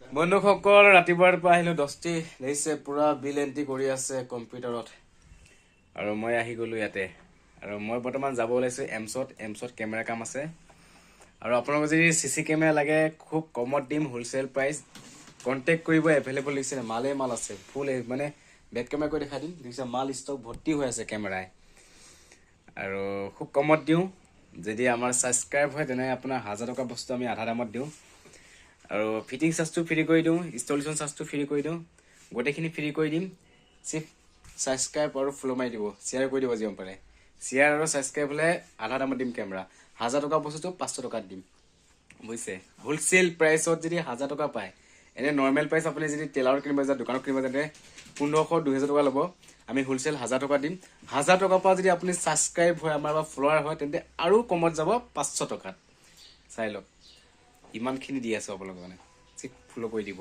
বন্ধুসকল ৰাতিপুৱাৰ পৰা আহিলো 10টি দেখিছে পুৰা বিল এন্ট্ৰি কৰি আছে কম্পিউটাৰত আৰু মই আহি গলো ইয়াতে আৰু মই বৰ্তমান যাব ওলাইছো এমছত কেমেৰা কাম আছে আৰু আপোনালোক যদি সিসি কেমেৰা লাগে খুব কমত দিম হোলসেল প্ৰাইস কন্টাক্ট কৰিব এভেইলেবল লিখছে মাল আছে ফুল মানে বেক কেমেৰা কৰি দেখাই দিম দেখিছে মাল ষ্টক ভৰ্তি হৈ আছে কেমেৰাই আৰু খুব কমত দিও যদি আমাৰ সাবস্ক্ৰাইব হয় তেনে আপোনাৰ 1000 টকা বস্তু আমি আধা দামত দিও আৰু ফিটিং চাৰ্জটো ফ্ৰী কৰি দিওঁ ইনষ্টলেশ্যন চাৰ্জটো ফ্ৰী কৰি দিওঁ গোটেইখিনি ফ্ৰী কৰি দিম চিফ সাবস্ক্ৰাইব আৰু ফলো মাৰি দিব শ্বেয়াৰ কৰি দিব যিমান পাৰে শ্বেয়াৰ আৰু সাবস্ক্ৰাইব হলে আধা দামত দিম কেমেৰা 1000 টকা বস্তুটো 500 টকাত দিম বুজিছে হোলসেল প্ৰাইসত যদি 1000 টকা পায় এনে নৰমাল প্ৰাইস আপুনি যদি টেলাৰ কিনিব যায় দোকানত কিনিব যায় 1500 2000 টকা ল'ব আমি হোলসেল 1000 টকা দিম 1000 টকা পৰা যদি আপুনি সাবস্ক্ৰাইব হয় আমাৰ বা ফলোৱাৰ হয় তেন্তে আৰু কমত যাব 500 টকাত চাই লওক ইমানখিনি দি আছে আপোনালোকে মানে ফলো কৰি দিব